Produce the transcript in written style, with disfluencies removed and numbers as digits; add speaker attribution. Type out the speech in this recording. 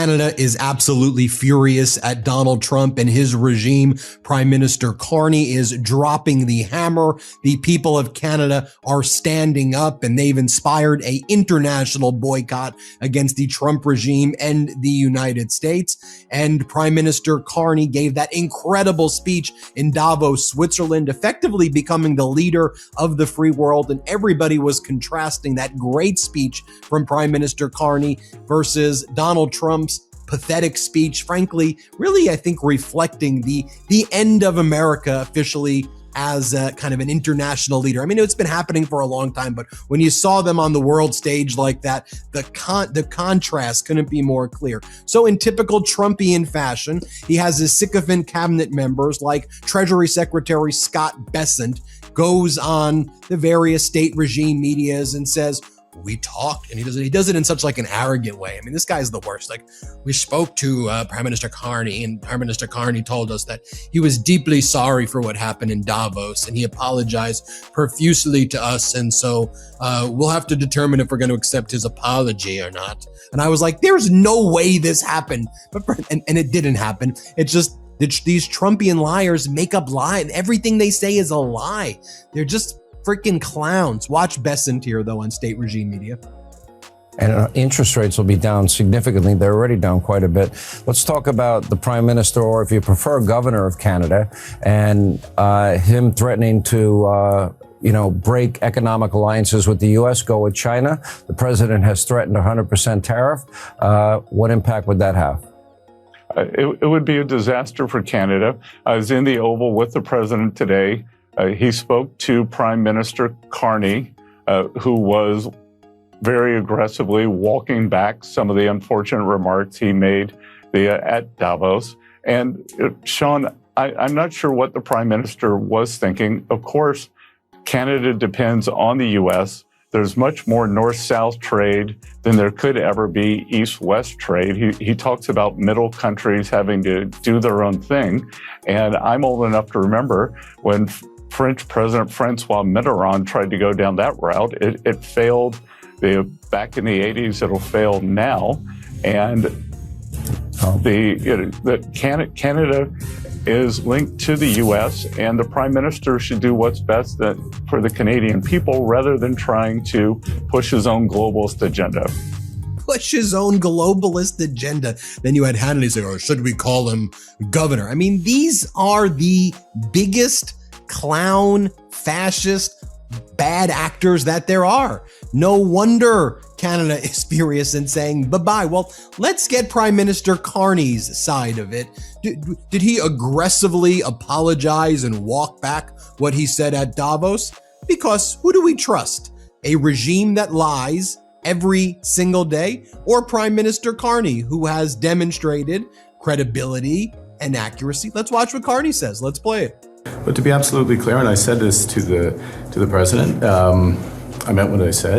Speaker 1: Canada is absolutely furious at Donald Trump and his regime. Prime Minister Carney is dropping the hammer. The people of Canada are standing up, and they've inspired an international boycott against the Trump regime and the United States. And Prime Minister Carney gave that incredible speech in Davos, Switzerland, effectively becoming the leader of the free world. And everybody was contrasting that great speech from Prime Minister Carney versus Donald Trump's pathetic speech, frankly, really, I think, reflecting the end of America officially as a kind of an international leader. I mean, it's been happening for a long time, but when you saw them on the world stage like that, the contrast couldn't be more clear. So in typical Trumpian fashion, he has his sycophant cabinet members like Treasury Secretary Scott Bessent goes on the various state regime medias and says, we talked, and he does it in such like an arrogant way. I mean, this guy's the worst. Like, we spoke to Prime Minister Carney, and Prime Minister Carney told us that he was deeply sorry for what happened in Davos, and he apologized profusely to us. And so we'll have to determine if we're going to accept his apology or not. And I was like, there's no way this happened. And it didn't happen. It's just these Trumpian liars make up lies. Everything they say is a lie. They're just freaking clowns. Watch Bessent here, though, on state regime media.
Speaker 2: And interest rates will be down significantly. They're already down quite a bit. Let's talk about the Prime Minister, or if you prefer, Governor of Canada, and him threatening to break economic alliances with the U.S., go with China. The president has threatened a 100% tariff. What impact would that have?
Speaker 3: It would be a disaster for Canada. I was in the Oval with the president today. He spoke to Prime Minister Carney, who was very aggressively walking back some of the unfortunate remarks he made at Davos. And Sean, I'm not sure what the Prime Minister was thinking. Of course, Canada depends on the U.S. There's much more north-south trade than there could ever be east-west trade. He talks about middle countries having to do their own thing. And I'm old enough to remember when French President Francois Mitterrand tried to go down that route. It failed back in the 80s. It'll fail now. And Canada is linked to the U.S., and the Prime Minister should do what's best for the Canadian people rather than trying to push his own globalist agenda.
Speaker 1: Push his own globalist agenda. Then you had Hannity say, or should we call him governor? I mean, these are the biggest clown, fascist, bad actors that there are. No wonder Canada is furious and saying bye-bye. Well, let's get Prime Minister Carney's side of it. Did he aggressively apologize and walk back what he said at Davos? Because who do we trust? A regime that lies every single day, or Prime Minister Carney, who has demonstrated credibility and accuracy? Let's watch what Carney says. Let's play it.
Speaker 4: But to be absolutely clear, and I said this to the president, I meant what I said.